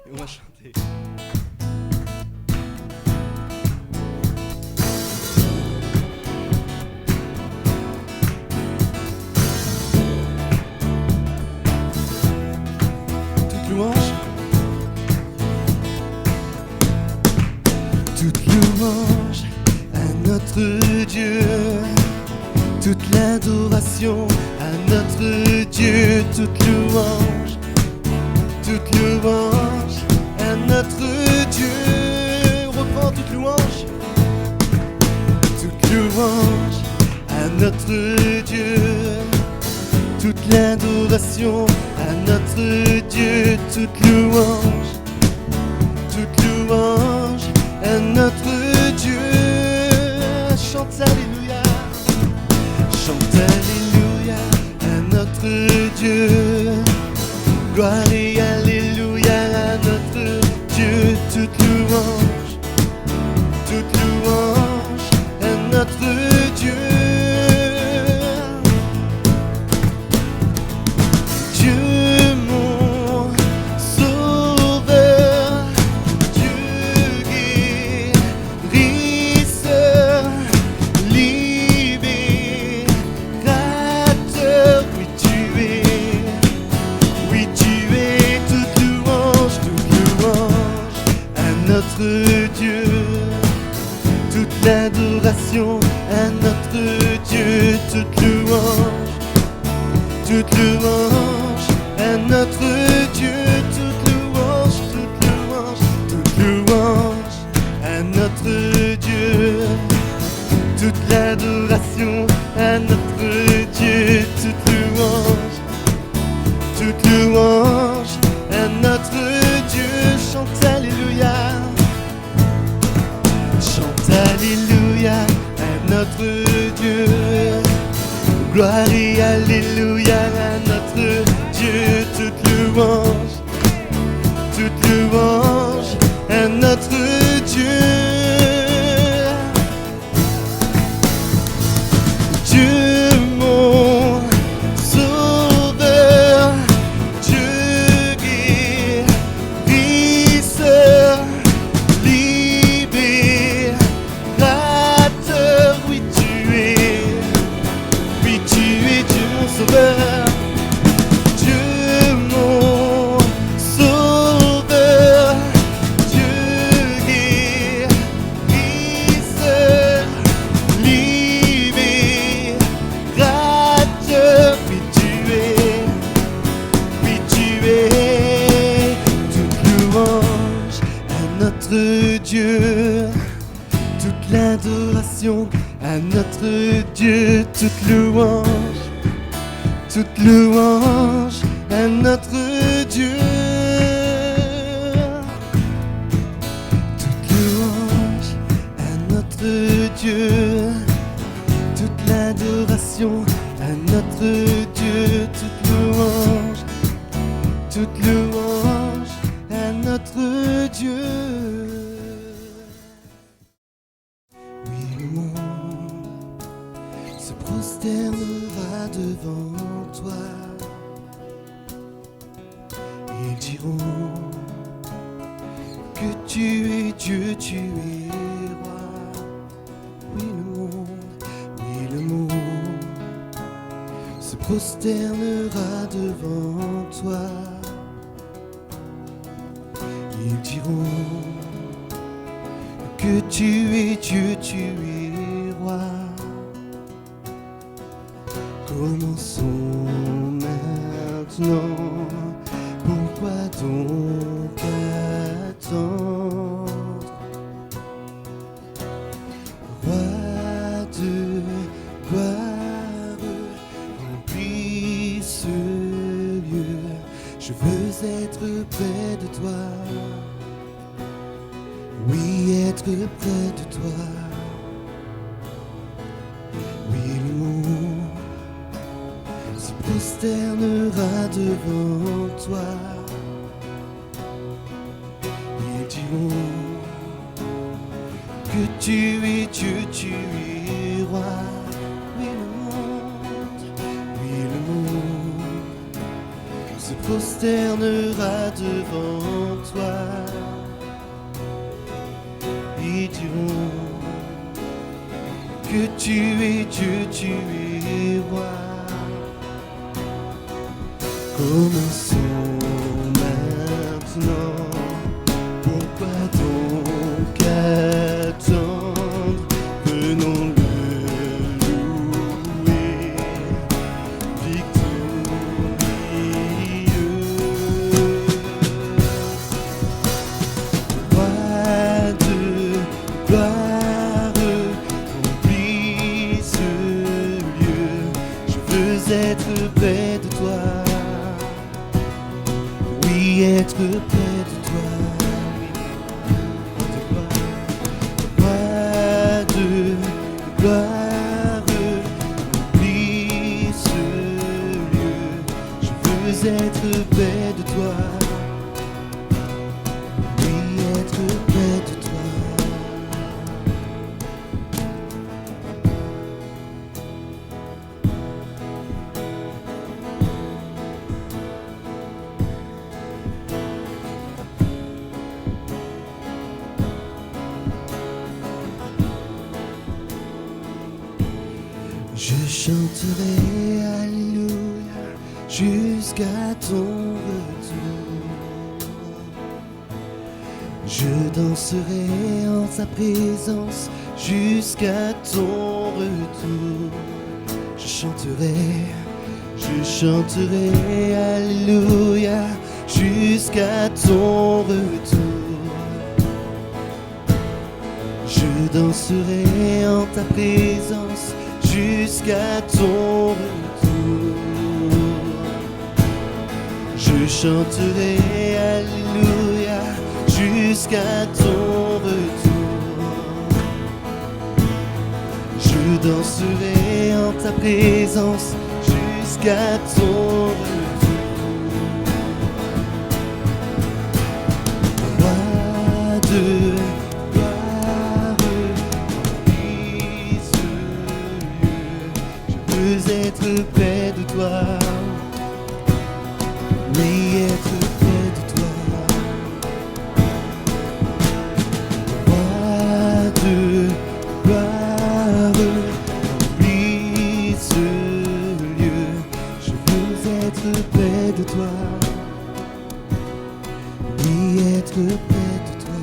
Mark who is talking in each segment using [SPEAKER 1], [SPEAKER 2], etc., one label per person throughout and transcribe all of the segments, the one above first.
[SPEAKER 1] Et on va chanter. Toute louange, toute louange à notre Dieu, toute l'adoration à notre Dieu, toute louange à notre Dieu. On reprend toute louange à notre Dieu, toute l'adoration à notre Dieu, toute louange à notre Dieu. Chante alléluia, chante alléluia à notre Dieu. Gloire et alléluia à notre Dieu, toute louange à notre Dieu. Dieu mon sauveur, Dieu guérisseur, libérateur, oui tu es toute louange à notre Dieu, toute l'adoration à notre Dieu, toute louange à notre Dieu, toute louange à notre Dieu, toute l'adoration à notre Dieu, toute louange à notre Dieu. Chante alléluia à notre Dieu. Gloire et alléluia à notre Dieu, toute louange à notre Dieu. Dieu mon sauveur, Dieu guérisseur, libérateur, oui tu es Dieu mon sauveur, Dieu mon sauveur, Dieu guérisseur, libérateur, oui tu es toute louange à notre Dieu, toute l'adoration à notre Dieu, toute louange à notre Dieu, toute louange à notre Dieu, toute l'adoration à notre Dieu, toute louange à notre Dieu. Oui, le monde se prosternera devant toi. Ils diront que tu es Dieu, tu es roi. Oui, le monde se prosternera devant toi. Ils diront que tu es Dieu, tu es roi. Commençons maintenant, pourquoi donc attendre? Roi de gloire, remplis ce lieu, je veux être près de toi. Oui, être près de toi. Oui, le monde se prosternera devant toi. Ils diront que tu es Dieu, tu es roi. Oui, le monde se prosternera devant toi. diront que tu es Dieu, tu es roi. Commençons maintenant. Pourquoi donc attendre? Venons le louer, victorieux. Roi de gloire, remplis ce lieu. Je veux être près de toi. Oui, être près de toi. Roi de gloire, remplis ce lieu. Je veux être près de toi. Oui, être près de toi. Je chanterai Alléluia jusqu'à ton retour. Je danserai en ta présence jusqu'à ton retour. Je chanterai Alléluia jusqu'à ton retour. Je danserai en ta présence jusqu'à ton retour. Je chanterai Alléluia jusqu'à ton retour. Je danserai en ta présence jusqu'à ton retour. Roi de être près de toi, oui, être près de toi. Roi de gloire, remplis ce lieu. Je veux être près de toi, oui, être près de toi.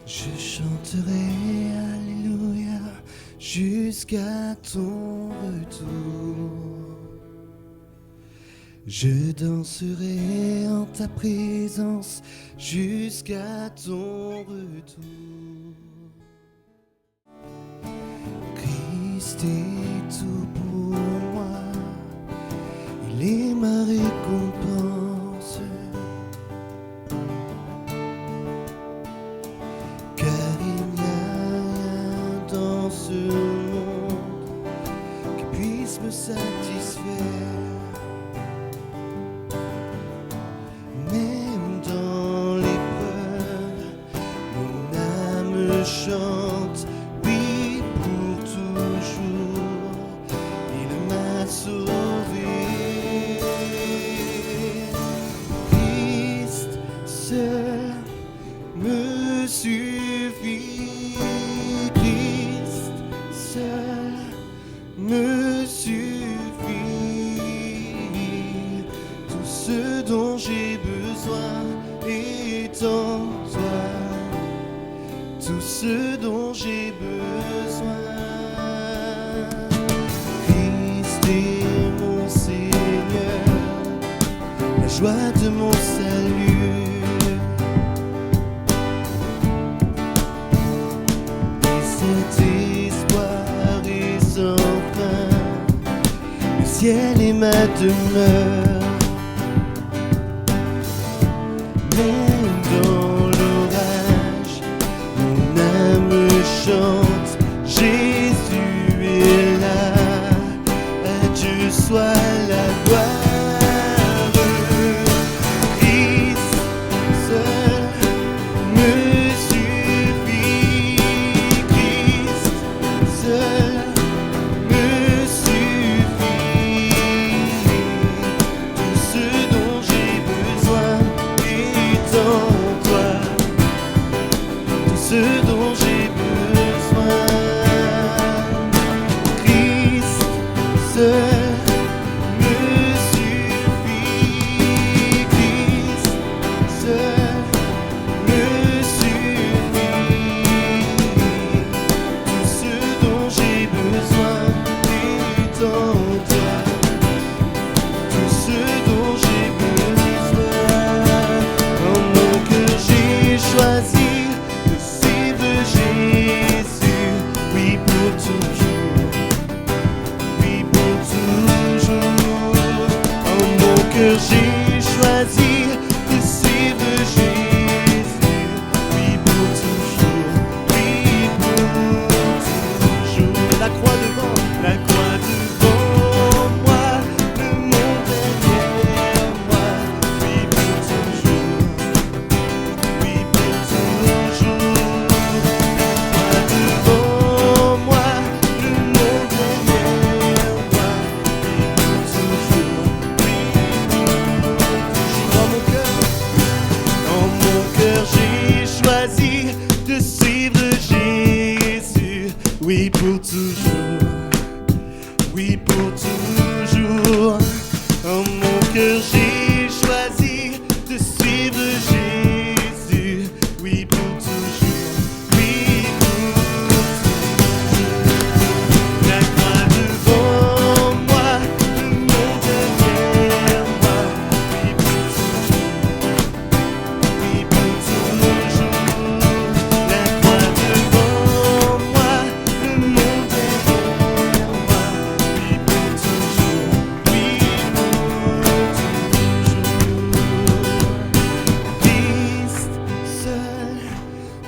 [SPEAKER 1] Je chanterai Alléluia jusqu'à ton retour. Je danserai en ta présence jusqu'à ton retour. Christ est tout pour moi, il est ma récompense. Ce monde qui puisse me satisfaire, même dans l'épreuve, mon âme chante, oui, pour toujours, il m'a sauvé. Christ seul me suffit. Seul me suffit. Tout ce dont j'ai besoin est en toi. Tout ce dont j'ai besoin. Christ est mon Seigneur, la joie de mon salut. Et cet espoir est sans fin, le ciel est ma demeure. Même dans l'orage, mon âme chante, Jésus est là, à Dieu soit la gloire. cœur j'ai choisi de suivre Jésus. Oui, pour toujours, oui, pour toujours. La croix devant moi, le monde derrière moi. Oui, pour toujours, oui, pour toujours. La croix devant moi, le monde derrière moi. Oui, pour toujours, oui, pour toujours. Dans mon cœur j'ai choisi de suivre Jésus. Oui, pour toujours, oui, pour toujours. Dans mon cœur j'ai choisi de suivre Jésus. Oui, pour toujours, oui, pour toujours. La croix devant moi, le monde derrière moi. Oui, pour toujours, oui, pour toujours. La croix devant moi, le monde derrière moi. Oui, pour toujours, oui, pour toujours. Christ seul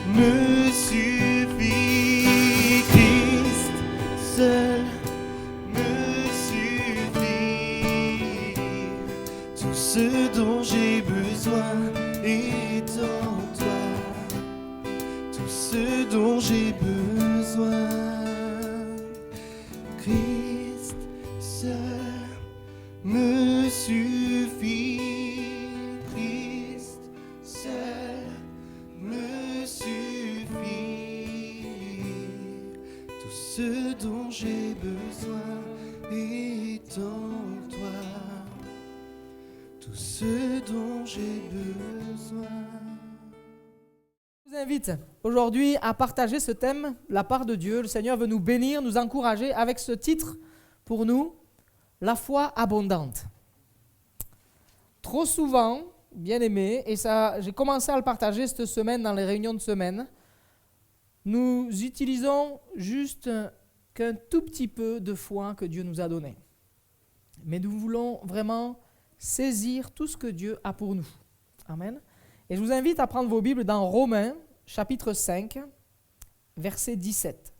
[SPEAKER 1] me suffit. Christ seul me suffit. Tout ce dont j'ai besoin est en toi. Tout ce dont j'ai besoin. Christ seul me suffit. Christ seul me suffit. Tout ce dont j'ai besoin est en toi. Tout ce dont j'ai besoin.
[SPEAKER 2] Je vous invite aujourd'hui à partager ce thème, la part de Dieu. Le Seigneur veut nous bénir, nous encourager avec ce titre pour nous, la foi abondante. Trop souvent, bien aimé, et ça, j'ai commencé à le partager cette semaine dans les réunions de semaine, nous utilisons juste qu'un tout petit peu de foi que Dieu nous a donné. Mais nous voulons vraiment saisir tout ce que Dieu a pour nous. Amen. Et je vous invite à prendre vos Bibles dans Romains, chapitre 5, verset 17.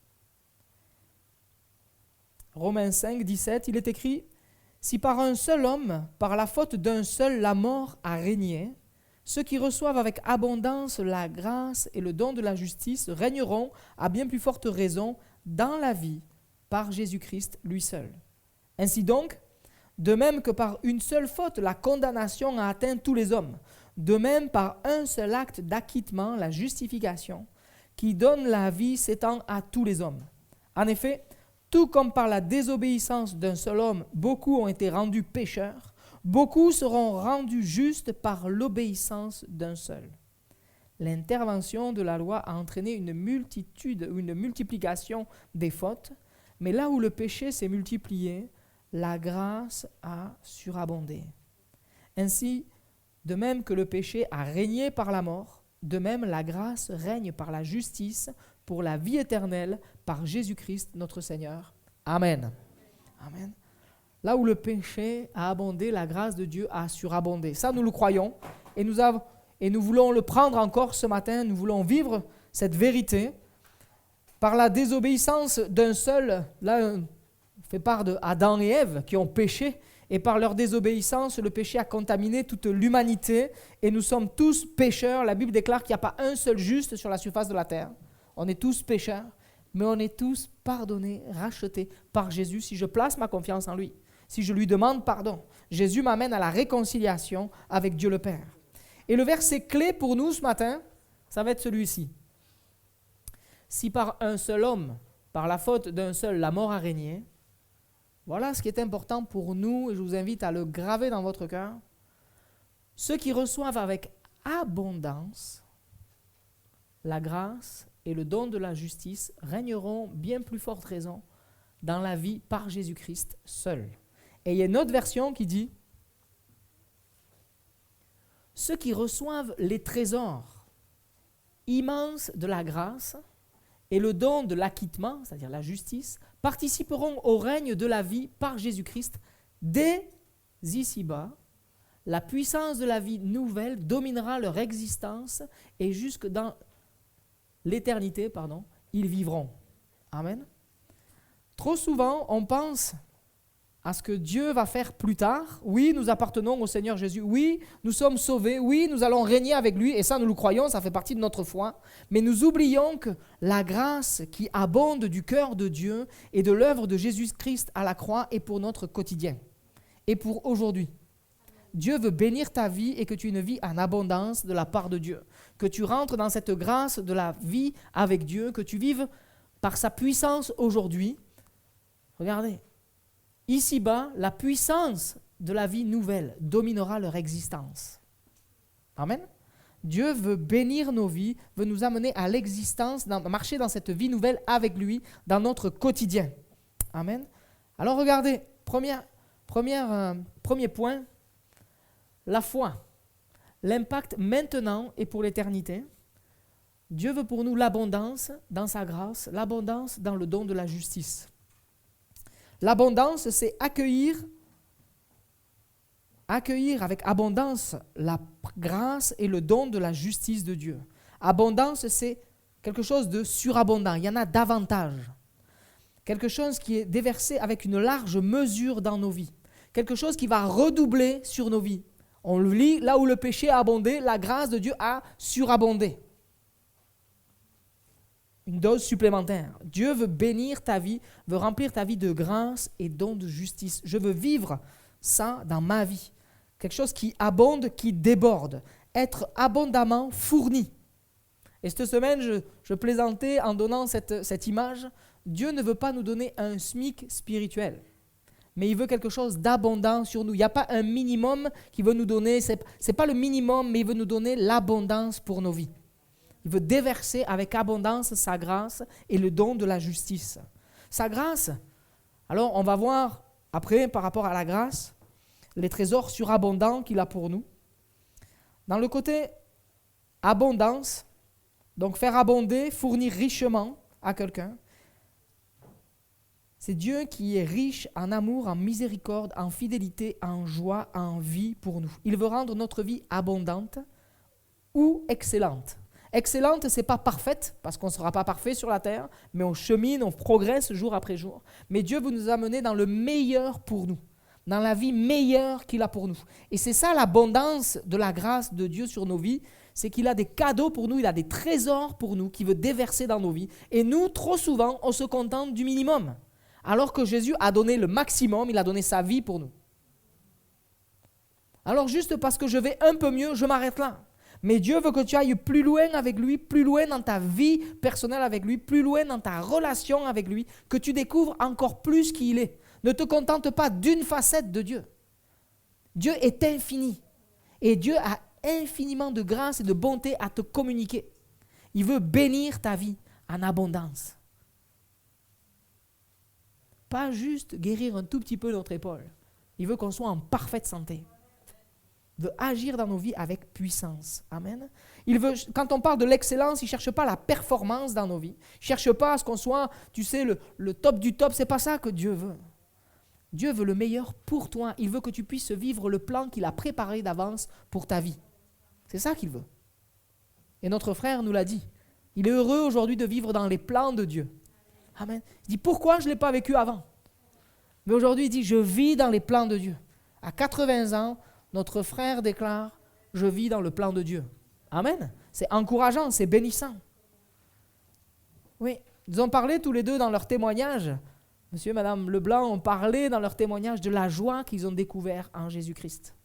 [SPEAKER 2] Romains 5, 17, il est écrit « Si par un seul homme, par la faute d'un seul, la mort a régné, ceux qui reçoivent avec abondance la grâce et le don de la justice régneront à bien plus forte raison dans la vie par Jésus-Christ lui seul. Ainsi donc, de même que par une seule faute, la condamnation a atteint tous les hommes, de même par un seul acte d'acquittement, la justification, qui donne la vie s'étend à tous les hommes. En effet, tout comme par la désobéissance d'un seul homme, beaucoup ont été rendus pécheurs, beaucoup seront rendus justes par l'obéissance d'un seul. L'intervention de la loi a entraîné une multiplication des fautes, mais là où le péché s'est multiplié, la grâce a surabondé. Ainsi, de même que le péché a régné par la mort, de même la grâce règne par la justice pour la vie éternelle par Jésus-Christ notre Seigneur. Amen. Amen. Là où le péché a abondé, la grâce de Dieu a surabondé. Ça, nous le croyons et nous voulons le prendre encore ce matin. Nous voulons vivre cette vérité. Par la désobéissance d'un seul, là, on fait part de Adam et Ève qui ont péché. Et par leur désobéissance, le péché a contaminé toute l'humanité. Et nous sommes tous pécheurs. La Bible déclare qu'il n'y a pas un seul juste sur la surface de la terre. On est tous pécheurs, mais on est tous pardonnés, rachetés par Jésus si je place ma confiance en lui. Si je lui demande pardon, Jésus m'amène à la réconciliation avec Dieu le Père. Et le verset clé pour nous ce matin, ça va être celui-ci. Si par un seul homme, par la faute d'un seul, la mort a régné, voilà ce qui est important pour nous, et je vous invite à le graver dans votre cœur. Ceux qui reçoivent avec abondance la grâce et le don de la justice régneront bien plus forte raison dans la vie par Jésus-Christ seul. Et il y a une autre version qui dit « Ceux qui reçoivent les trésors immenses de la grâce et le don de l'acquittement, c'est-à-dire la justice, participeront au règne de la vie par Jésus-Christ dès ici-bas, la puissance de la vie nouvelle dominera leur existence et jusque dans l'éternité, ils vivront. Amen. Trop souvent, on pense à ce que Dieu va faire plus tard. Oui, nous appartenons au Seigneur Jésus. Oui, nous sommes sauvés. Oui, nous allons régner avec lui. Et ça, nous le croyons, ça fait partie de notre foi. Mais nous oublions que la grâce qui abonde du cœur de Dieu et de l'œuvre de Jésus-Christ à la croix est pour notre quotidien et pour aujourd'hui. Dieu veut bénir ta vie et que tu aies une vie en abondance de la part de Dieu. Que tu rentres dans cette grâce de la vie avec Dieu, que tu vives par sa puissance aujourd'hui. Regardez. Ici-bas, la puissance de la vie nouvelle dominera leur existence. Amen. Dieu veut bénir nos vies, veut nous amener à l'existence, marcher dans cette vie nouvelle avec lui, dans notre quotidien. Amen. Alors regardez, premier point, la foi, l'impact maintenant et pour l'éternité. Dieu veut pour nous l'abondance dans sa grâce, l'abondance dans le don de la justice. L'abondance, c'est accueillir avec abondance la grâce et le don de la justice de Dieu. Abondance, c'est quelque chose de surabondant, il y en a davantage. Quelque chose qui est déversé avec une large mesure dans nos vies. Quelque chose qui va redoubler sur nos vies. On le lit, là où le péché a abondé, la grâce de Dieu a surabondé. Une dose supplémentaire. Dieu veut bénir ta vie, veut remplir ta vie de grâce et dons de justice. Je veux vivre ça dans ma vie. Quelque chose qui abonde, qui déborde. Être abondamment fourni. Et cette semaine, je plaisantais en donnant cette image. Dieu ne veut pas nous donner un SMIC spirituel, mais il veut quelque chose d'abondant sur nous. Il n'y a pas un minimum qu'il veut nous donner. C'est pas le minimum, mais il veut nous donner l'abondance pour nos vies. Il veut déverser avec abondance sa grâce et le don de la justice. Sa grâce, alors on va voir après par rapport à la grâce, les trésors surabondants qu'il a pour nous. Dans le côté abondance, donc faire abonder, fournir richement à quelqu'un, c'est Dieu qui est riche en amour, en miséricorde, en fidélité, en joie, en vie pour nous. Il veut rendre notre vie abondante ou excellente. Excellente, ce n'est pas parfaite, parce qu'on ne sera pas parfait sur la terre, mais on chemine, on progresse jour après jour. Mais Dieu veut nous amener dans le meilleur pour nous, dans la vie meilleure qu'il a pour nous. Et c'est ça l'abondance de la grâce de Dieu sur nos vies, c'est qu'il a des cadeaux pour nous, il a des trésors pour nous qu'il veut déverser dans nos vies. Et nous, trop souvent, on se contente du minimum, alors que Jésus a donné le maximum, il a donné sa vie pour nous. Alors juste parce que je vais un peu mieux, je m'arrête là. Mais Dieu veut que tu ailles plus loin avec lui, plus loin dans ta vie personnelle avec lui, plus loin dans ta relation avec lui, que tu découvres encore plus qui il est. Ne te contente pas d'une facette de Dieu. Dieu est infini. Et Dieu a infiniment de grâce et de bonté à te communiquer. Il veut bénir ta vie en abondance. Pas juste guérir un tout petit peu notre épaule. Il veut qu'on soit en parfaite santé. Il veut agir dans nos vies avec puissance. Amen. Il veut, quand on parle de l'excellence, il ne cherche pas la performance dans nos vies. Il ne cherche pas à ce qu'on soit, tu sais, le top du top. Ce n'est pas ça que Dieu veut. Dieu veut le meilleur pour toi. Il veut que tu puisses vivre le plan qu'il a préparé d'avance pour ta vie. C'est ça qu'il veut. Et notre frère nous l'a dit. Il est heureux aujourd'hui de vivre dans les plans de Dieu. Amen. Il dit, pourquoi je ne l'ai pas vécu avant? Mais aujourd'hui, il dit, je vis dans les plans de Dieu. À 80 ans, notre frère déclare, je vis dans le plan de Dieu. Amen. C'est encourageant, c'est bénissant. Oui, ils ont parlé tous les deux dans leur témoignage. Monsieur et Madame Leblanc ont parlé dans leur témoignage de la joie qu'ils ont découvert en Jésus-Christ.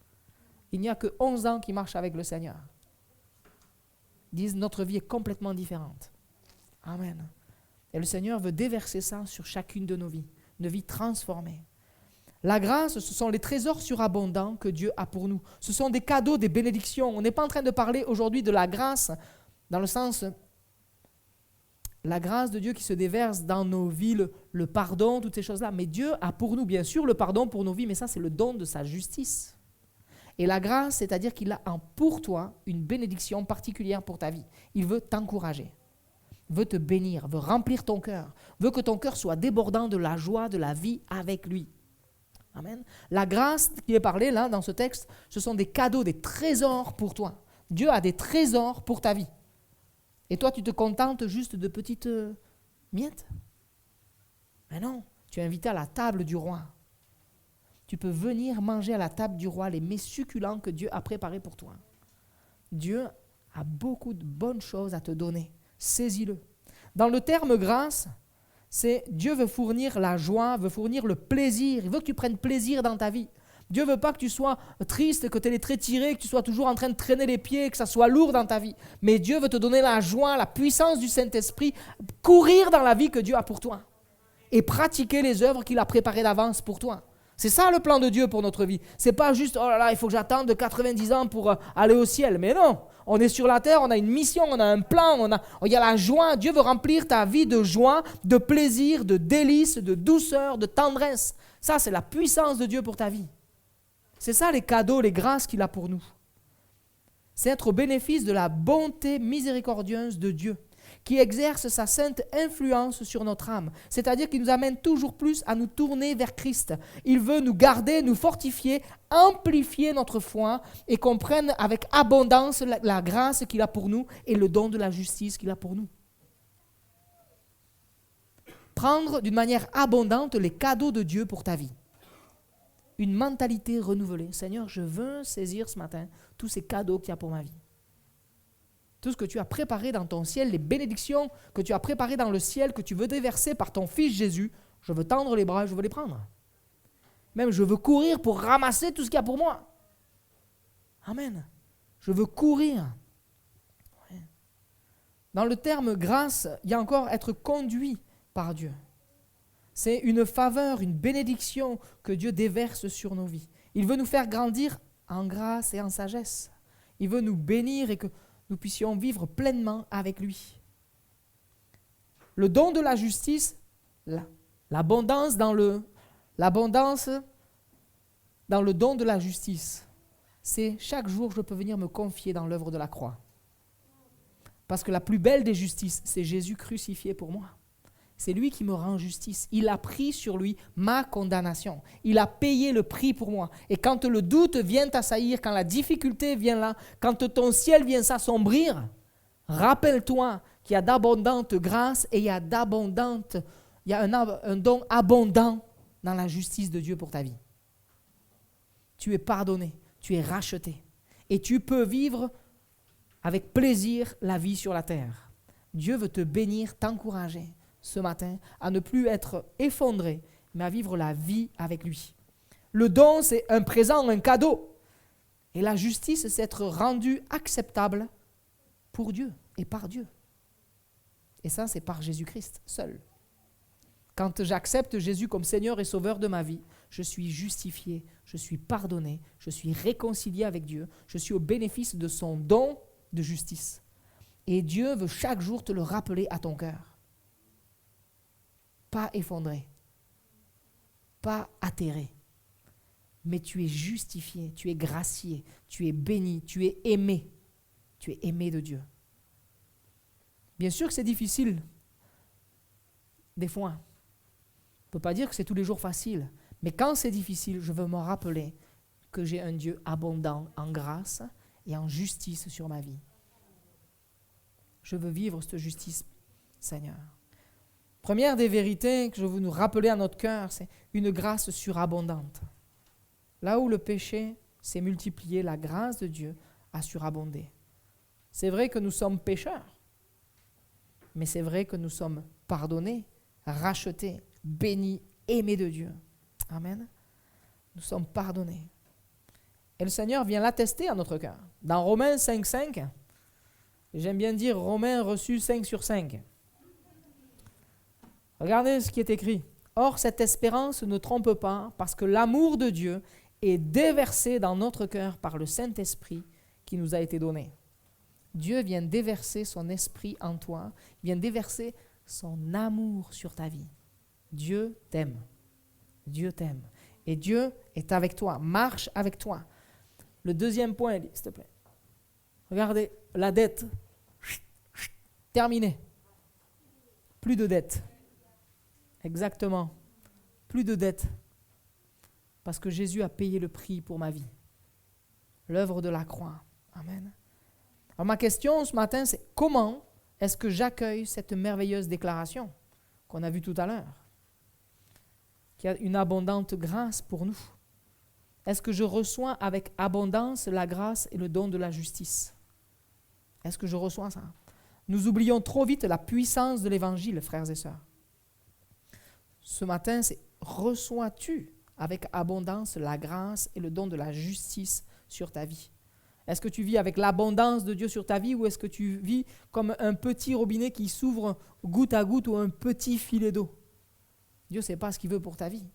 [SPEAKER 2] Il n'y a que 11 ans qu'ils marchent avec le Seigneur. Ils disent, notre vie est complètement différente. Amen. Et le Seigneur veut déverser ça sur chacune de nos vies, une vie transformée. La grâce, ce sont les trésors surabondants que Dieu a pour nous. Ce sont des cadeaux, des bénédictions. On n'est pas en train de parler aujourd'hui de la grâce, dans le sens, la grâce de Dieu qui se déverse dans nos vies, le pardon, toutes ces choses-là. Mais Dieu a pour nous, bien sûr, le pardon pour nos vies, mais ça, c'est le don de sa justice. Et la grâce, c'est-à-dire qu'il a pour toi une bénédiction particulière pour ta vie. Il veut t'encourager, veut te bénir, veut remplir ton cœur, veut que ton cœur soit débordant de la joie de la vie avec lui. Amen. La grâce qui est parlée là dans ce texte, ce sont des cadeaux, des trésors pour toi. Dieu a des trésors pour ta vie. Et toi, tu te contentes juste de petites miettes? Mais non, tu es invité à la table du roi. Tu peux venir manger à la table du roi les mets succulents que Dieu a préparés pour toi. Dieu a beaucoup de bonnes choses à te donner. Saisis-le. Dans le terme grâce, c'est Dieu veut fournir la joie, veut fournir le plaisir. Il veut que tu prennes plaisir dans ta vie. Dieu ne veut pas que tu sois triste, que tu aies les traits tirés, que tu sois toujours en train de traîner les pieds, que ça soit lourd dans ta vie. Mais Dieu veut te donner la joie, la puissance du Saint-Esprit, courir dans la vie que Dieu a pour toi et pratiquer les œuvres qu'il a préparées d'avance pour toi. C'est ça le plan de Dieu pour notre vie. C'est pas juste, oh là là, il faut que j'attende 90 ans pour aller au ciel. Mais non, on est sur la terre, on a une mission, on a un plan, il y a la joie. Dieu veut remplir ta vie de joie, de plaisir, de délices, de douceur, de tendresse. Ça, c'est la puissance de Dieu pour ta vie. C'est ça les cadeaux, les grâces qu'il a pour nous. C'est être au bénéfice de la bonté miséricordieuse de Dieu, qui exerce sa sainte influence sur notre âme. C'est-à-dire qu'il nous amène toujours plus à nous tourner vers Christ. Il veut nous garder, nous fortifier, amplifier notre foi et qu'on prenne avec abondance la grâce qu'il a pour nous et le don de la justice qu'il a pour nous. Prendre d'une manière abondante les cadeaux de Dieu pour ta vie. Une mentalité renouvelée. Seigneur, je veux saisir ce matin tous ces cadeaux qu'il y a pour ma vie. Tout ce que tu as préparé dans ton ciel, les bénédictions que tu as préparées dans le ciel, que tu veux déverser par ton Fils Jésus, je veux tendre les bras et je veux les prendre. Même je veux courir pour ramasser tout ce qu'il y a pour moi. Amen. Je veux courir. Ouais. Dans le terme grâce, il y a encore être conduit par Dieu. C'est une faveur, une bénédiction que Dieu déverse sur nos vies. Il veut nous faire grandir en grâce et en sagesse. Il veut nous bénir et que nous puissions vivre pleinement avec lui. Le don de la justice, l'abondance dans le don de la justice, c'est chaque jour je peux venir me confier dans l'œuvre de la croix. Parce que la plus belle des justices, c'est Jésus crucifié pour moi. C'est lui qui me rend justice. Il a pris sur lui ma condamnation. Il a payé le prix pour moi. Et quand le doute vient t'assaillir, quand la difficulté vient là, quand ton ciel vient s'assombrir, rappelle-toi qu'il y a d'abondantes grâces et il y a un don abondant dans la justice de Dieu pour ta vie. Tu es pardonné, tu es racheté. Et tu peux vivre avec plaisir la vie sur la terre. Dieu veut te bénir, t'encourager ce matin à ne plus être effondré, mais à vivre la vie avec lui. Le don, c'est un présent, un cadeau. Et la justice, c'est être rendu acceptable pour Dieu et par Dieu. Et ça, c'est par Jésus-Christ seul. Quand j'accepte Jésus comme Seigneur et Sauveur de ma vie, je suis justifié, je suis pardonné, je suis réconcilié avec Dieu, je suis au bénéfice de son don de justice. Et Dieu veut chaque jour te le rappeler à ton cœur. Pas effondré, pas atterré, mais tu es justifié, tu es gracié, tu es béni, tu es aimé de Dieu. Bien sûr que c'est difficile, des fois. On ne peut pas dire que c'est tous les jours facile, mais quand c'est difficile, je veux me rappeler que j'ai un Dieu abondant en grâce et en justice sur ma vie. Je veux vivre cette justice, Seigneur. Première des vérités que je veux nous rappeler à notre cœur, c'est une grâce surabondante. Là où le péché s'est multiplié, la grâce de Dieu a surabondé. C'est vrai que nous sommes pécheurs, mais c'est vrai que nous sommes pardonnés, rachetés, bénis, aimés de Dieu. Amen. Nous sommes pardonnés. Et le Seigneur vient l'attester à notre cœur. Dans Romains 5,5, j'aime bien dire Romains reçus 5 sur 5. Regardez ce qui est écrit. Or, cette espérance ne trompe pas, parce que l'amour de Dieu est déversé dans notre cœur par le Saint-Esprit qui nous a été donné. Dieu vient déverser son esprit en toi, il vient déverser son amour sur ta vie. Dieu t'aime. Dieu t'aime. Et Dieu est avec toi, marche avec toi. Le deuxième point, s'il te plaît. Regardez, la dette. Terminé. Plus de dette. Exactement. Plus de dette. parce que Jésus a payé le prix pour ma vie. L'œuvre de la croix. Amen. Alors ma question ce matin, c'est comment est-ce que j'accueille cette merveilleuse déclaration qu'on a vue tout à l'heure, qu'il y a une abondante grâce pour nous? Est-ce que je reçois avec abondance la grâce et le don de la justice? Est-ce que je reçois ça? Nous oublions trop vite la puissance de l'Évangile, frères et sœurs. Ce matin, c'est reçois-tu avec abondance la grâce et le don de la justice sur ta vie? Est-ce que tu vis avec l'abondance de Dieu sur ta vie ou est-ce que tu vis comme un petit robinet qui s'ouvre goutte à goutte ou un petit filet d'eau? Dieu ne sait pas ce qu'il veut pour ta vie.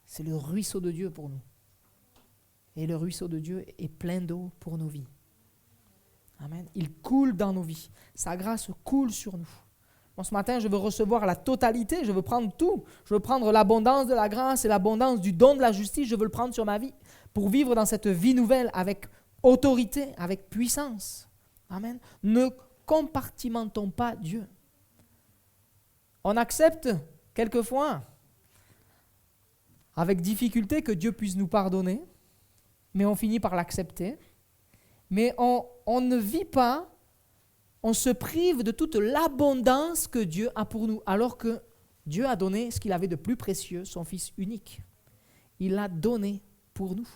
[SPEAKER 2] C'est le ruisseau de Dieu pour nous. Et le ruisseau de Dieu est plein d'eau pour nos vies. Amen. Il coule dans nos vies. Sa grâce coule sur nous. Moi, ce matin, je veux recevoir la totalité. Je veux prendre tout. Je veux prendre l'abondance de la grâce et l'abondance du don de la justice. Je veux le prendre sur ma vie pour vivre dans cette vie nouvelle avec autorité, avec puissance. Amen. Ne compartimentons pas Dieu. On accepte quelquefois avec difficulté que Dieu puisse nous pardonner, mais on finit par l'accepter. Mais on ne vit pas, on se prive de toute l'abondance que Dieu a pour nous, alors que Dieu a donné ce qu'il avait de plus précieux, son Fils unique. Il l'a donné pour nous.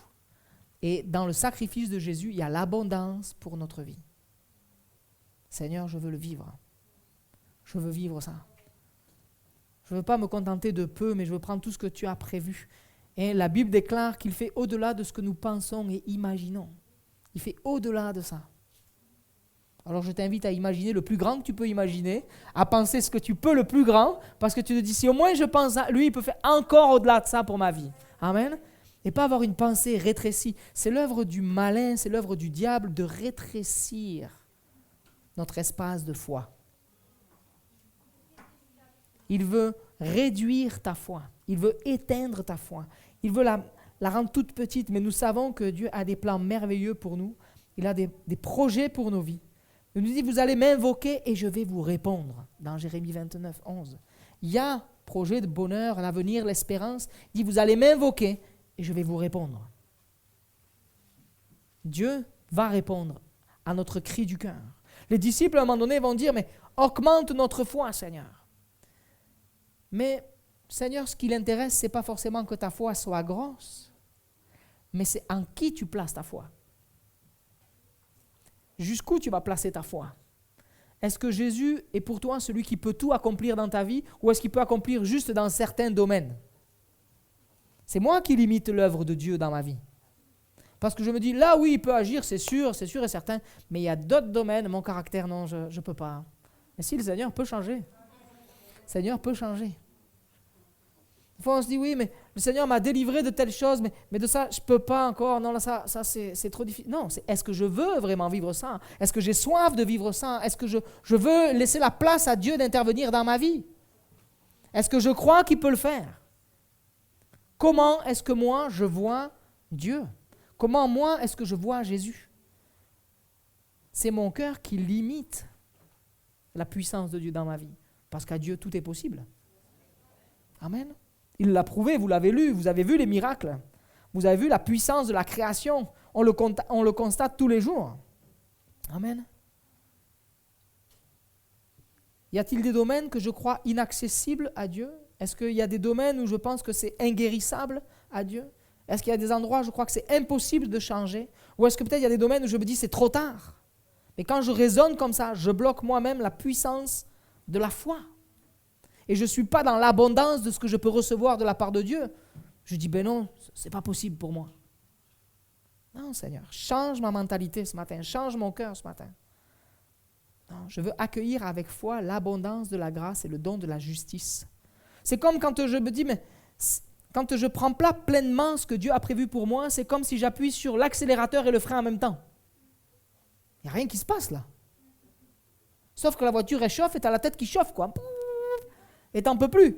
[SPEAKER 2] Et dans le sacrifice de Jésus, il y a l'abondance pour notre vie. Seigneur, je veux le vivre. Je veux vivre ça. Je ne veux pas me contenter de peu, mais je veux prendre tout ce que tu as prévu. Et la Bible déclare qu'il fait au-delà de ce que nous pensons et imaginons. Il fait au-delà de ça. Alors je t'invite à imaginer le plus grand que tu peux imaginer, à penser ce que tu peux le plus grand, parce que tu te dis, si au moins je pense à lui, il peut faire encore au-delà de ça pour ma vie. Amen. Et pas avoir une pensée rétrécie. C'est l'œuvre du malin, c'est l'œuvre du diable de rétrécir notre espace de foi. Il veut réduire ta foi. Il veut éteindre ta foi. Il veut la rendre toute petite. Mais nous savons que Dieu a des plans merveilleux pour nous. Il a des projets pour nos vies. Il nous dit, vous allez m'invoquer et je vais vous répondre. Dans Jérémie 29, 11. Il y a projet de bonheur, l'avenir, l'espérance. Il dit, vous allez m'invoquer et je vais vous répondre. Dieu va répondre à notre cri du cœur. Les disciples, à un moment donné, vont dire, mais augmente notre foi, Seigneur. Mais, Seigneur, ce qui l'intéresse, ce n'est pas forcément que ta foi soit grosse, mais c'est en qui tu places ta foi. Jusqu'où tu vas placer ta foi? Est-ce que Jésus est pour toi celui qui peut tout accomplir dans ta vie, ou est-ce qu'il peut accomplir juste dans certains domaines? C'est moi qui limite l'œuvre de Dieu dans ma vie. Parce que je me dis, là oui, il peut agir, c'est sûr et certain, mais il y a d'autres domaines, mon caractère, non, je ne peux pas. Mais si, le Seigneur peut changer. Le Seigneur peut changer. Des fois, on se dit, oui, mais le Seigneur m'a délivré de telle chose, mais de ça, je ne peux pas encore. Non, là, ça c'est trop difficile. Non, est-ce que je veux vraiment vivre ça? Est-ce que j'ai soif de vivre ça? Est-ce que je veux laisser la place à Dieu d'intervenir dans ma vie? Est-ce que je crois qu'il peut le faire? Comment est-ce que moi, je vois Dieu? Comment moi, est-ce que je vois Jésus? C'est mon cœur qui limite la puissance de Dieu dans ma vie. Parce qu'à Dieu, tout est possible. Amen. Il l'a prouvé, vous l'avez lu, vous avez vu les miracles. Vous avez vu la puissance de la création. On le constate tous les jours. Amen. Y a-t-il des domaines que je crois inaccessibles à Dieu? Est-ce qu'il y a des domaines où je pense que c'est inguérissable à Dieu? Est-ce qu'il y a des endroits où je crois que c'est impossible de changer? Ou est-ce que peut-être il y a des domaines où je me dis c'est trop tard? Mais quand je raisonne comme ça, je bloque moi-même la puissance de la foi. Et je ne suis pas dans l'abondance de ce que je peux recevoir de la part de Dieu. Je dis, ben non, ce n'est pas possible pour moi. Non, Seigneur, change ma mentalité ce matin, change mon cœur ce matin. Non, je veux accueillir avec foi l'abondance de la grâce et le don de la justice. C'est comme quand je me dis, mais quand je prends pleinement ce que Dieu a prévu pour moi, c'est comme si j'appuie sur l'accélérateur et le frein en même temps. Il n'y a rien qui se passe là. Sauf que la voiture elle chauffe et tu as la tête qui chauffe, quoi. Et tu n'en peux plus.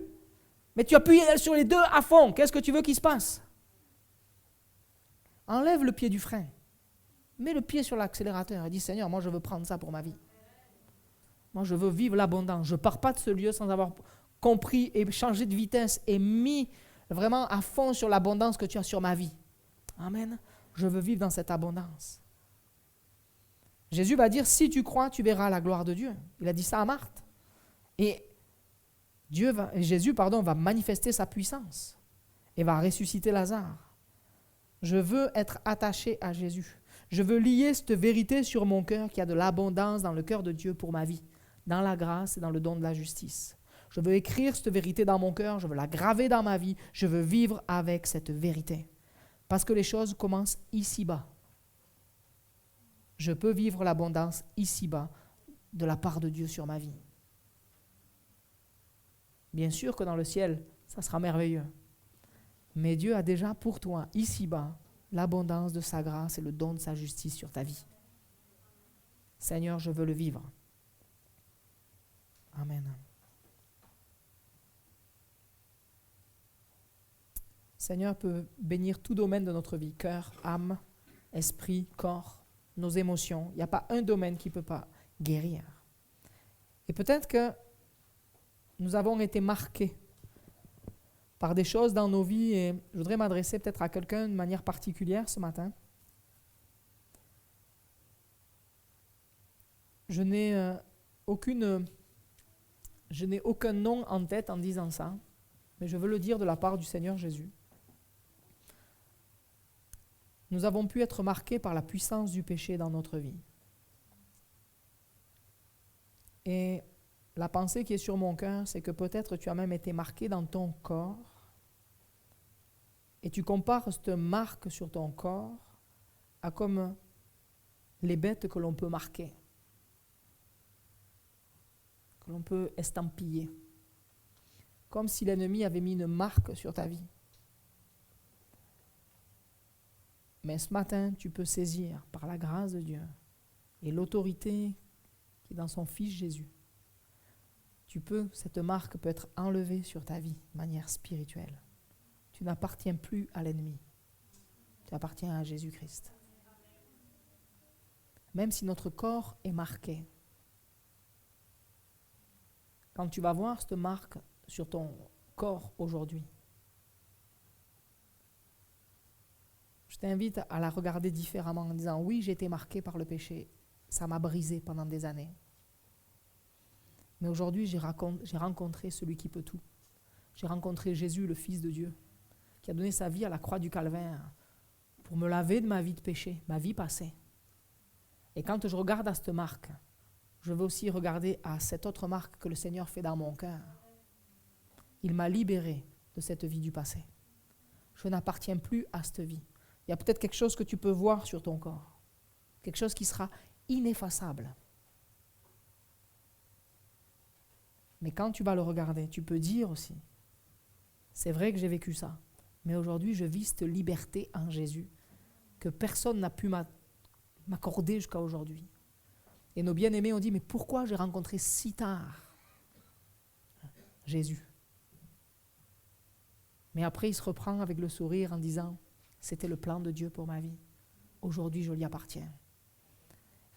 [SPEAKER 2] Mais tu appuies sur les deux à fond. Qu'est-ce que tu veux qu'il se passe? Enlève le pied du frein. Mets le pied sur l'accélérateur et dis, Seigneur, moi je veux prendre ça pour ma vie. Moi je veux vivre l'abondance. Je ne pars pas de ce lieu sans avoir compris et changé de vitesse et mis vraiment à fond sur l'abondance que tu as sur ma vie. Amen. Je veux vivre dans cette abondance. Jésus va dire, si tu crois, tu verras la gloire de Dieu. Il a dit ça à Marthe. Et Jésus va manifester sa puissance et va ressusciter Lazare. Je veux être attaché à Jésus. Je veux lier cette vérité sur mon cœur qu'il y a de l'abondance dans le cœur de Dieu pour ma vie, dans la grâce et dans le don de la justice. Je veux écrire cette vérité dans mon cœur, je veux la graver dans ma vie, je veux vivre avec cette vérité. Parce que les choses commencent ici-bas. Je peux vivre l'abondance ici-bas de la part de Dieu sur ma vie. Bien sûr que dans le ciel, ça sera merveilleux. Mais Dieu a déjà pour toi, ici-bas, l'abondance de sa grâce et le don de sa justice sur ta vie. Seigneur, je veux le vivre. Amen. Seigneur peut bénir tout domaine de notre vie, cœur, âme, esprit, corps, nos émotions. Il n'y a pas un domaine qui ne peut pas guérir. Et peut-être que nous avons été marqués par des choses dans nos vies et je voudrais m'adresser peut-être à quelqu'un de manière particulière ce matin. Je n'ai aucun nom en tête en disant ça, mais je veux le dire de la part du Seigneur Jésus. Nous avons pu être marqués par la puissance du péché dans notre vie. Et la pensée qui est sur mon cœur, c'est que peut-être tu as même été marqué dans ton corps et tu compares cette marque sur ton corps à comme les bêtes que l'on peut marquer, que l'on peut estampiller, comme si l'ennemi avait mis une marque sur ta vie. Mais ce matin, tu peux saisir par la grâce de Dieu et l'autorité qui est dans son Fils Jésus. Cette marque peut être enlevée sur ta vie de manière spirituelle. Tu n'appartiens plus à l'ennemi. Tu appartiens à Jésus-Christ. Même si notre corps est marqué, quand tu vas voir cette marque sur ton corps aujourd'hui, je t'invite à la regarder différemment en disant, oui, j'ai été marqué par le péché, ça m'a brisé pendant des années. Mais aujourd'hui, j'ai rencontré celui qui peut tout. J'ai rencontré Jésus, le Fils de Dieu, qui a donné sa vie à la croix du Calvaire pour me laver de ma vie de péché, ma vie passée. Et quand je regarde à cette marque, je veux aussi regarder à cette autre marque que le Seigneur fait dans mon cœur. Il m'a libéré de cette vie du passé. Je n'appartiens plus à cette vie. Il y a peut-être quelque chose que tu peux voir sur ton corps, quelque chose qui sera ineffaçable. Mais quand tu vas le regarder, tu peux dire aussi, c'est vrai que j'ai vécu ça, mais aujourd'hui je vis cette liberté en Jésus que personne n'a pu m'accorder jusqu'à aujourd'hui. Et nos bien-aimés ont dit, mais pourquoi j'ai rencontré si tard Jésus? Mais après il se reprend avec le sourire en disant, c'était le plan de Dieu pour ma vie. Aujourd'hui je lui appartiens.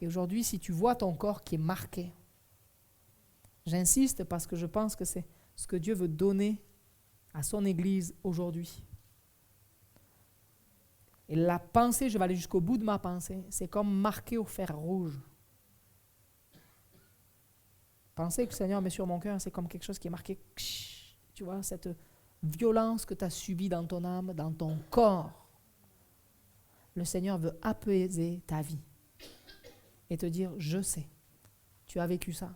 [SPEAKER 2] Et aujourd'hui, si tu vois ton corps qui est marqué, j'insiste parce que je pense que c'est ce que Dieu veut donner à son Église aujourd'hui. Et la pensée, je vais aller jusqu'au bout de ma pensée, c'est comme marqué au fer rouge. Pensez que le Seigneur met sur mon cœur, c'est comme quelque chose qui est marqué, tu vois, cette violence que tu as subie dans ton âme, dans ton corps. Le Seigneur veut apaiser ta vie et te dire, je sais, tu as vécu ça.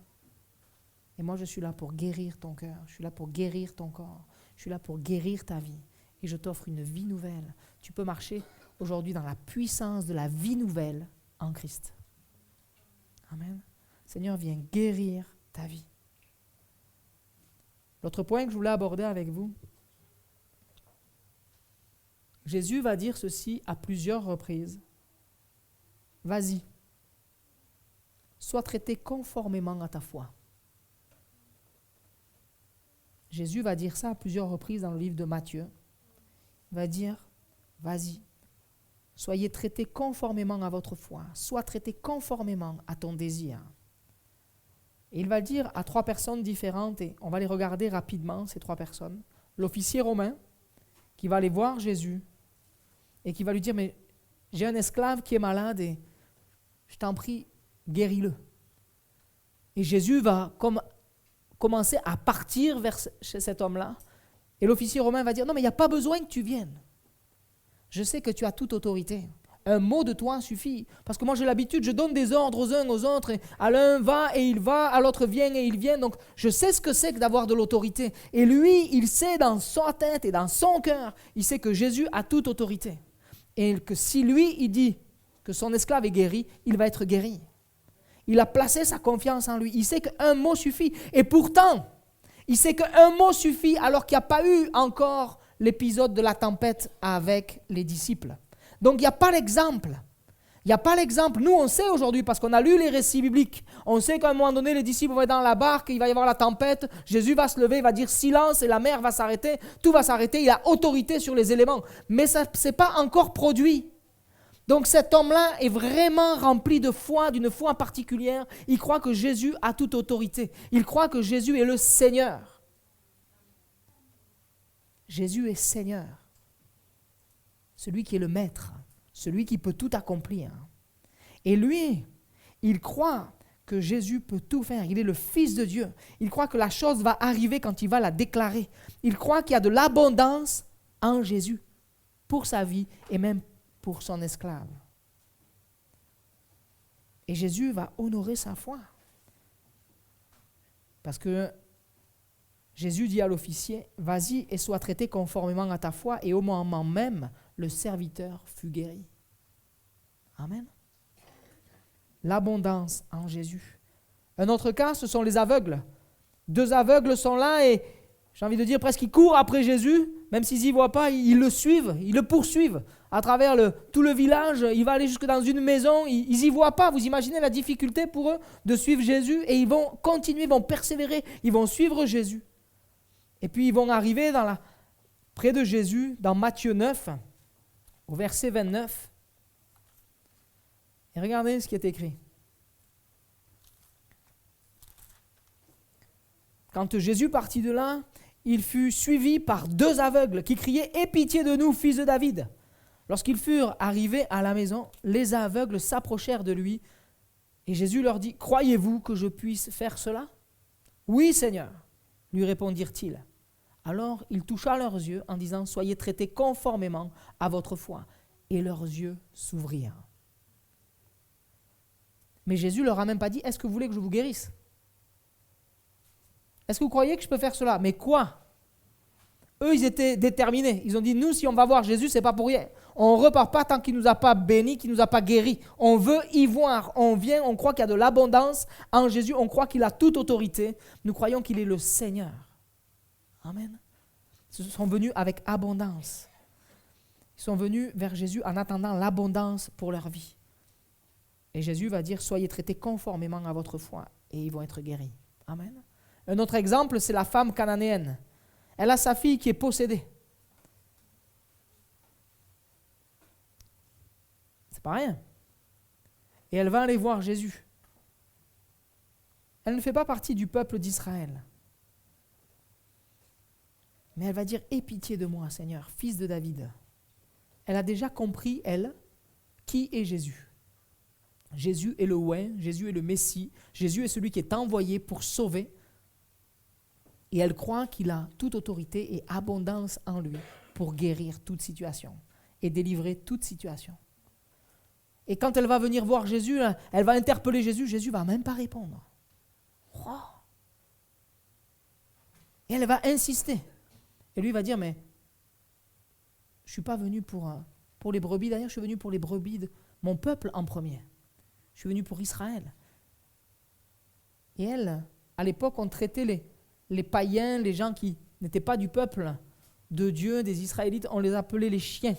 [SPEAKER 2] Et moi, je suis là pour guérir ton cœur, je suis là pour guérir ton corps, je suis là pour guérir ta vie. Et je t'offre une vie nouvelle. Tu peux marcher aujourd'hui dans la puissance de la vie nouvelle en Christ. Amen. Seigneur, viens guérir ta vie. L'autre point que je voulais aborder avec vous, Jésus va dire ceci à plusieurs reprises. Vas-y, sois traité conformément à ta foi. Jésus va dire ça à plusieurs reprises dans le livre de Matthieu. Il va dire, vas-y, soyez traités conformément à votre foi, sois traité conformément à ton désir. Et il va le dire à 3 personnes différentes, et on va les regarder rapidement, ces 3 personnes. L'officier romain, qui va aller voir Jésus et qui va lui dire, mais j'ai un esclave qui est malade et je t'en prie, guéris-le. Et Jésus va commencer à partir chez cet homme-là. Et l'officier romain va dire, non mais il n'y a pas besoin que tu viennes. Je sais que tu as toute autorité. Un mot de toi suffit. Parce que moi j'ai l'habitude, je donne des ordres aux uns aux autres. Et à l'un va et il va, à l'autre vient et il vient. Donc je sais ce que c'est que d'avoir de l'autorité. Et lui, il sait dans sa tête et dans son cœur, il sait que Jésus a toute autorité. Et que si lui, il dit que son esclave est guéri, il va être guéri. Il a placé sa confiance en lui. Il sait qu'un mot suffit. Et pourtant, il sait qu'un mot suffit alors qu'il n'y a pas eu encore l'épisode de la tempête avec les disciples. Donc il n'y a pas l'exemple. Il n'y a pas l'exemple. Nous, on sait aujourd'hui, parce qu'on a lu les récits bibliques, on sait qu'à un moment donné, les disciples vont être dans la barque, il va y avoir la tempête, Jésus va se lever, il va dire silence et la mer va s'arrêter, tout va s'arrêter, il a autorité sur les éléments. Mais ça ne s'est pas encore produit. Donc cet homme-là est vraiment rempli de foi, d'une foi particulière. Il croit que Jésus a toute autorité. Il croit que Jésus est le Seigneur. Jésus est Seigneur. Celui qui est le Maître, celui qui peut tout accomplir. Et lui, il croit que Jésus peut tout faire. Il est le Fils de Dieu. Il croit que la chose va arriver quand il va la déclarer. Il croit qu'il y a de l'abondance en Jésus pour sa vie et même pour son esclave. Et Jésus va honorer sa foi. Parce que Jésus dit à l'officier, « Vas-y et sois traité conformément à ta foi. » Et au moment même, le serviteur fut guéri. Amen. L'abondance en Jésus. Un autre cas, ce sont les aveugles. 2 aveugles sont là et, j'ai envie de dire, presque ils courent après Jésus. Même s'ils n'y voient pas, ils le suivent, ils le poursuivent. À travers tout le village, il va aller jusque dans une maison, ils n'y voient pas. Vous imaginez la difficulté pour eux de suivre Jésus et ils vont continuer, ils vont persévérer, ils vont suivre Jésus. Et puis ils vont arriver près de Jésus, dans Matthieu 9, au verset 29. Et regardez ce qui est écrit. Quand Jésus partit de là, il fut suivi par 2 aveugles qui criaient « Aie pitié de nous, fils de David !» Lorsqu'ils furent arrivés à la maison, les aveugles s'approchèrent de lui et Jésus leur dit « Croyez-vous que je puisse faire cela ?»« Oui, Seigneur, lui répondirent-ils. Alors il toucha leurs yeux en disant « Soyez traités conformément à votre foi. » Et leurs yeux s'ouvrirent. Mais Jésus leur a même pas dit « Est-ce que vous voulez que je vous guérisse ?» Est-ce que vous croyez que je peux faire cela? Mais quoi? Eux, ils étaient déterminés. Ils ont dit, nous, si on va voir Jésus, c'est pas pour rien. On ne repart pas tant qu'il ne nous a pas bénis, qu'il ne nous a pas guéris. On veut y voir. On vient, on croit qu'il y a de l'abondance en Jésus. On croit qu'il a toute autorité. Nous croyons qu'il est le Seigneur. Amen. Ils sont venus avec abondance. Ils sont venus vers Jésus en attendant l'abondance pour leur vie. Et Jésus va dire, soyez traités conformément à votre foi. Et ils vont être guéris. Amen. Un autre exemple, c'est la femme cananéenne. Elle a sa fille qui est possédée. C'est pas rien. Et elle va aller voir Jésus. Elle ne fait pas partie du peuple d'Israël. Mais elle va dire, aie pitié de moi, Seigneur, fils de David. Elle a déjà compris, elle, qui est Jésus. Jésus est le oint, Jésus est le Messie, Jésus est celui qui est envoyé pour sauver. Et elle croit qu'il a toute autorité et abondance en lui pour guérir toute situation et délivrer toute situation. Et quand elle va venir voir Jésus, elle va interpeller Jésus, Jésus ne va même pas répondre. Oh. Et elle va insister. Et lui va dire, mais je ne suis pas venu pour les brebis, d'ailleurs je suis venu pour les brebis de mon peuple en premier. Je suis venu pour Israël. Et elle, à l'époque, on traitait les païens, les gens qui n'étaient pas du peuple de Dieu, des Israélites, on les appelait les chiens.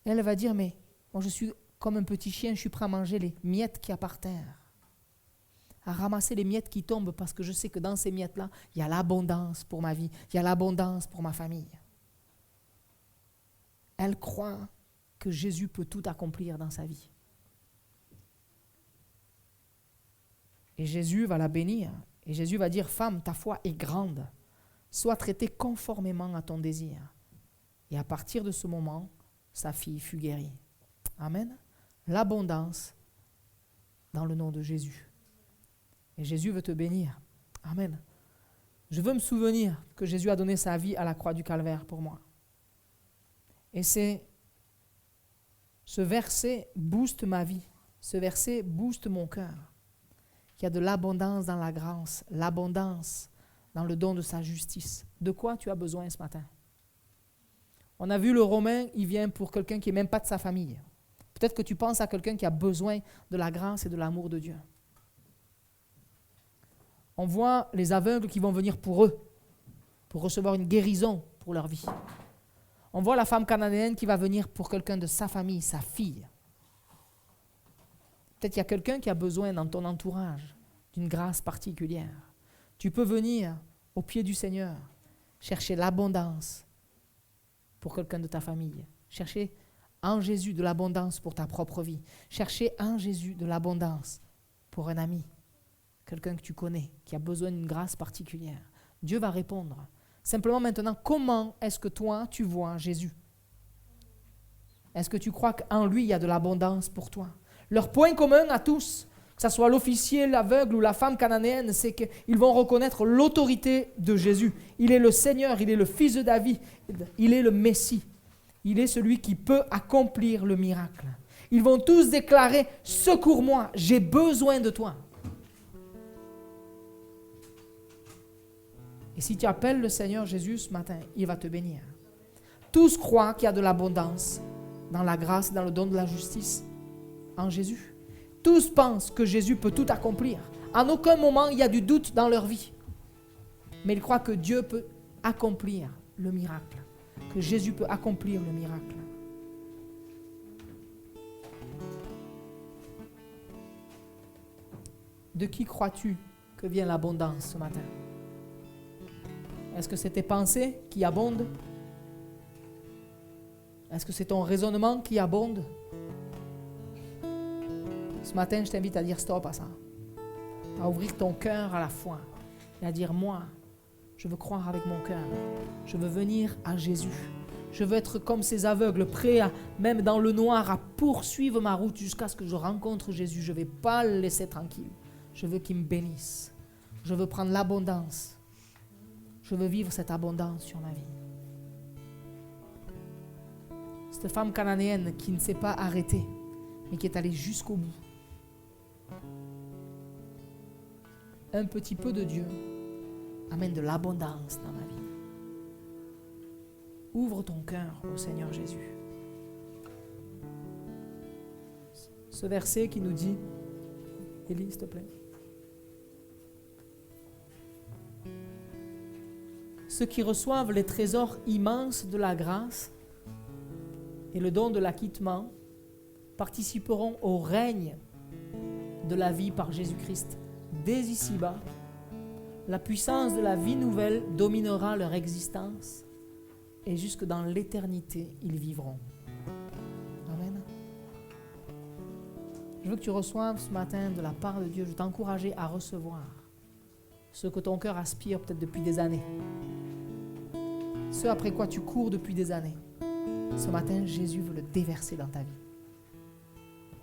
[SPEAKER 2] Et elle va dire, mais moi je suis comme un petit chien, je suis prêt à manger les miettes qu'il y a par terre, à ramasser les miettes qui tombent parce que je sais que dans ces miettes-là, il y a l'abondance pour ma vie, il y a l'abondance pour ma famille. Elle croit que Jésus peut tout accomplir dans sa vie. Et Jésus va la bénir. Et Jésus va dire, femme, ta foi est grande. Sois traitée conformément à ton désir. Et à partir de ce moment, sa fille fut guérie. Amen. L'abondance dans le nom de Jésus. Et Jésus veut te bénir. Amen. Je veux me souvenir que Jésus a donné sa vie à la croix du Calvaire pour moi. Et ce verset booste ma vie. Ce verset booste mon cœur. Qu'il y a de l'abondance dans la grâce, l'abondance dans le don de sa justice. De quoi tu as besoin ce matin? On a vu le Romain, il vient pour quelqu'un qui n'est même pas de sa famille. Peut-être que tu penses à quelqu'un qui a besoin de la grâce et de l'amour de Dieu. On voit les aveugles qui vont venir pour eux, pour recevoir une guérison pour leur vie. On voit la femme cananéenne qui va venir pour quelqu'un de sa famille, sa fille. Peut-être qu'il y a quelqu'un qui a besoin dans ton entourage d'une grâce particulière. Tu peux venir au pied du Seigneur, chercher l'abondance pour quelqu'un de ta famille. Chercher en Jésus de l'abondance pour ta propre vie. Chercher en Jésus de l'abondance pour un ami, quelqu'un que tu connais, qui a besoin d'une grâce particulière. Dieu va répondre. Simplement maintenant, comment est-ce que toi, tu vois Jésus? Est-ce que tu crois qu'en lui, il y a de l'abondance pour toi? Leur point commun à tous, que ce soit l'officier, l'aveugle ou la femme cananéenne, c'est qu'ils vont reconnaître l'autorité de Jésus. Il est le Seigneur, il est le Fils de David, il est le Messie. Il est celui qui peut accomplir le miracle. Ils vont tous déclarer « Secours-moi, j'ai besoin de toi ». Et si tu appelles le Seigneur Jésus ce matin, il va te bénir. Tous croient qu'il y a de l'abondance dans la grâce, dans le don de la justice en Jésus. Tous pensent que Jésus peut tout accomplir. En aucun moment, il y a du doute dans leur vie. Mais ils croient que Dieu peut accomplir le miracle. Que Jésus peut accomplir le miracle. De qui crois-tu que vient l'abondance ce matin? Est-ce que c'est tes pensées qui abondent? Est-ce que c'est ton raisonnement qui abonde? Ce matin, je t'invite à dire stop à ça. À ouvrir ton cœur à la foi. Et à dire, moi, je veux croire avec mon cœur. Je veux venir à Jésus. Je veux être comme ces aveugles, prêts à, même dans le noir, à poursuivre ma route jusqu'à ce que je rencontre Jésus. Je ne vais pas le laisser tranquille. Je veux qu'il me bénisse. Je veux prendre l'abondance. Je veux vivre cette abondance sur ma vie. Cette femme cananéenne qui ne s'est pas arrêtée, mais qui est allée jusqu'au bout. Un petit peu de Dieu amène de l'abondance dans ma vie. Ouvre ton cœur au Seigneur Jésus. Ce verset qui nous dit, Élie, s'il te plaît. Ceux qui reçoivent les trésors immenses de la grâce et le don de l'acquittement participeront au règne de la vie par Jésus-Christ. Dès ici-bas, la puissance de la vie nouvelle dominera leur existence et jusque dans l'éternité, ils vivront. Amen. Je veux que tu reçoives ce matin de la part de Dieu. Je veux t'encourager à recevoir ce que ton cœur aspire peut-être depuis des années. Ce après quoi tu cours depuis des années. Ce matin, Jésus veut le déverser dans ta vie.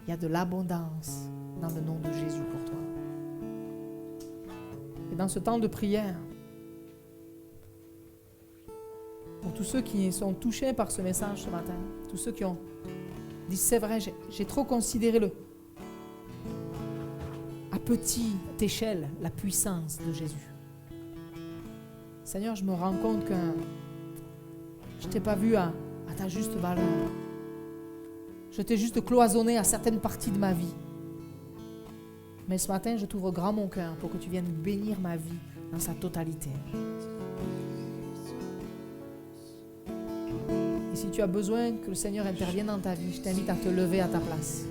[SPEAKER 2] Il y a de l'abondance dans le nom de Jésus pour toi. Et dans ce temps de prière, pour tous ceux qui sont touchés par ce message ce matin, tous ceux qui ont dit c'est vrai, j'ai trop considéré à petite échelle la puissance de Jésus. Seigneur, je me rends compte que je ne t'ai pas vu à ta juste valeur. Je t'ai juste cloisonné à certaines parties de ma vie. Mais ce matin, je t'ouvre grand mon cœur pour que tu viennes bénir ma vie dans sa totalité. Et si tu as besoin que le Seigneur intervienne dans ta vie, je t'invite à te lever à ta place.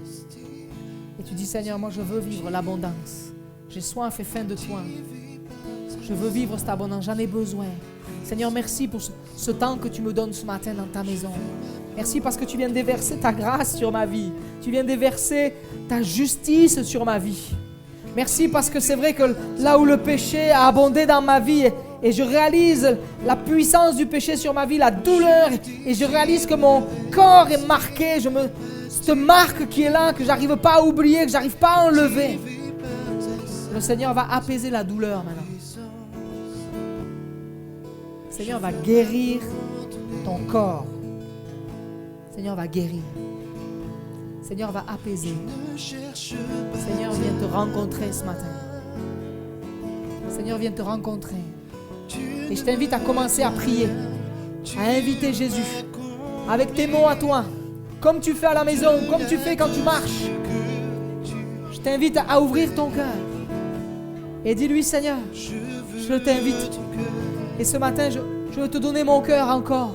[SPEAKER 2] Et tu dis, Seigneur, moi je veux vivre l'abondance. J'ai soif et faim de toi. Je veux vivre cette abondance, j'en ai besoin. Seigneur, merci pour ce temps que tu me donnes ce matin dans ta maison. Merci parce que tu viens déverser ta grâce sur ma vie. Tu viens déverser ta justice sur ma vie. Merci parce que c'est vrai que là où le péché a abondé dans ma vie et je réalise la puissance du péché sur ma vie, la douleur, et je réalise que mon corps est marqué, cette marque qui est là, que j'arrive pas à oublier, que j'arrive pas à enlever. Le Seigneur va apaiser la douleur maintenant. Le Seigneur va guérir ton corps. Le Seigneur va guérir. Le Seigneur va apaiser. Le Seigneur vient te rencontrer ce matin. Le Seigneur vient te rencontrer. Et je t'invite à commencer à prier, à inviter Jésus avec tes mots à toi, comme tu fais à la maison, comme tu fais quand tu marches. Je t'invite à ouvrir ton cœur et dis-lui: Seigneur, je t'invite. Et ce matin, je veux te donner mon cœur encore.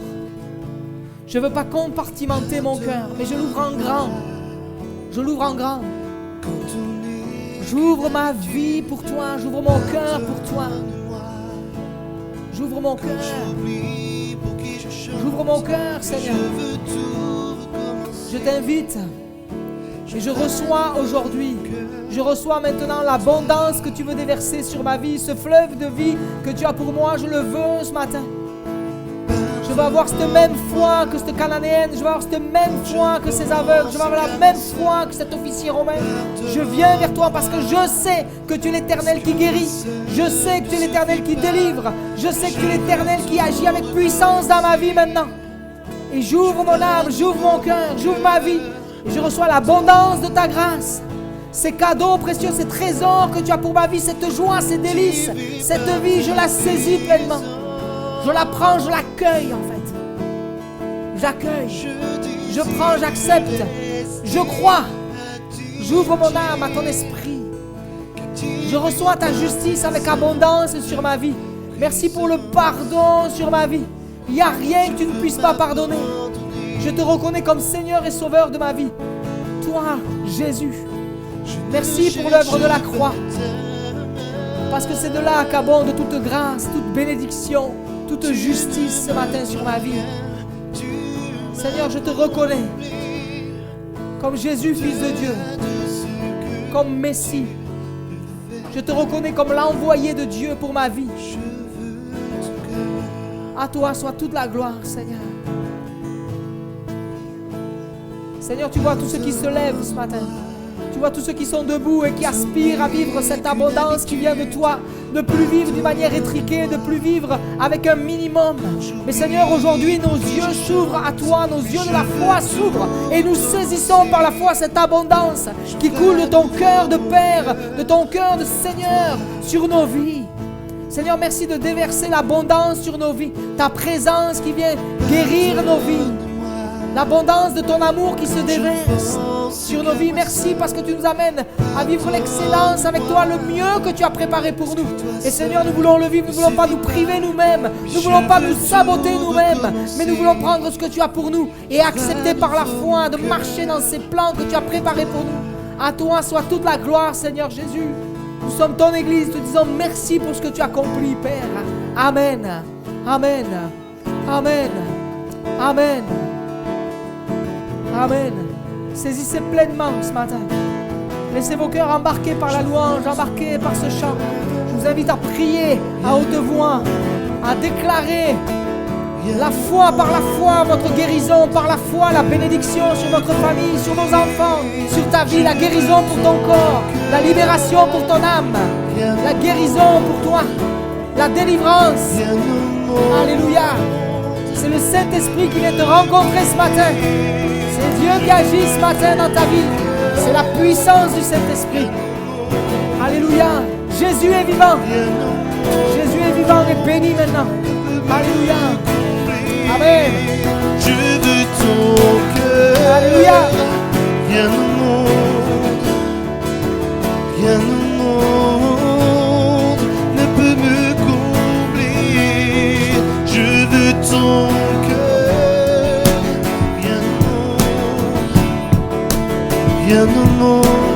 [SPEAKER 2] Je ne veux pas compartimenter mon cœur, mais je l'ouvre en grand. Je l'ouvre en grand. J'ouvre ma vie pour toi, j'ouvre mon cœur pour toi. J'ouvre mon cœur. J'ouvre mon cœur, Seigneur. Je t'invite. Et je reçois aujourd'hui, je reçois maintenant l'abondance que tu veux déverser sur ma vie, ce fleuve de vie que tu as pour moi, je le veux ce matin. Je veux avoir cette même foi que cette Cananéenne, je veux avoir cette même foi que ces aveugles, je veux avoir la même foi que cet officier romain. Je viens vers toi parce que je sais que tu es l'Éternel qui guérit, je sais que tu es l'Éternel qui délivre, je sais que tu es l'Éternel qui agit avec puissance dans ma vie maintenant. Et j'ouvre mon âme, j'ouvre mon cœur, j'ouvre ma vie. Et je reçois l'abondance de ta grâce, ces cadeaux précieux, ces trésors que tu as pour ma vie, cette joie, ces délices, cette vie, je la saisis pleinement. Je la prends, je l'accueille en fait. J'accueille, je prends, j'accepte, je crois. J'ouvre mon âme à ton esprit. Je reçois ta justice avec abondance sur ma vie. Merci pour le pardon sur ma vie. Il n'y a rien que tu ne puisses pas pardonner. Je te reconnais comme Seigneur et Sauveur de ma vie. Toi, Jésus. Merci pour l'œuvre de la croix. Parce que c'est de là qu'abonde toute grâce, toute bénédiction, toute justice ce matin sur ma vie. Seigneur, je te reconnais comme Jésus, Fils de Dieu, comme Messie. Je te reconnais comme l'envoyé de Dieu pour ma vie. À toi soit toute la gloire, Seigneur. Seigneur, tu vois tous ceux qui se lèvent ce matin. Tu vois tous ceux qui sont debout et qui aspirent à vivre cette abondance qui vient de toi. Ne plus vivre d'une manière étriquée, de plus vivre avec un minimum. Mais Seigneur, aujourd'hui, nos yeux s'ouvrent à toi, nos yeux de la foi s'ouvrent et nous saisissons par la foi cette abondance qui coule de ton cœur de Père, de ton cœur de Seigneur sur nos vies. Seigneur, merci de déverser l'abondance sur nos vies, ta présence qui vient guérir nos vies. L'abondance de ton amour qui se déverse sur nos vies. Merci parce que tu nous amènes à vivre l'excellence avec toi, le mieux que tu as préparé pour nous. Et Seigneur, nous voulons le vivre, nous ne voulons pas nous priver nous-mêmes, nous ne voulons pas nous saboter nous-mêmes, mais nous voulons prendre ce que tu as pour nous et accepter par la foi de marcher dans ces plans que tu as préparés pour nous. À toi soit toute la gloire, Seigneur Jésus. Nous sommes ton Église, te disons merci pour ce que tu as accompli, Père. Amen. Amen. Amen. Amen. Amen. Saisissez pleinement ce matin. Laissez vos cœurs embarqués par la louange, embarqués par ce chant. Je vous invite à prier à haute voix, à déclarer la foi, par la foi, votre guérison, par la foi, la bénédiction sur votre famille, sur nos enfants, sur ta vie, la guérison pour ton corps, la libération pour ton âme, la guérison pour toi, la délivrance. Alléluia. C'est le Saint-Esprit qui vient te rencontrer ce matin. C'est Dieu qui agit ce matin dans ta vie. C'est la puissance du Saint-Esprit. Alléluia. Jésus est vivant. Jésus est vivant et béni maintenant. Alléluia. Amen.
[SPEAKER 1] Je veux ton cœur.
[SPEAKER 2] Alléluia.
[SPEAKER 1] Rien au monde, rien au monde ne peut me combler. Je veux ton cœur. Rien au monde,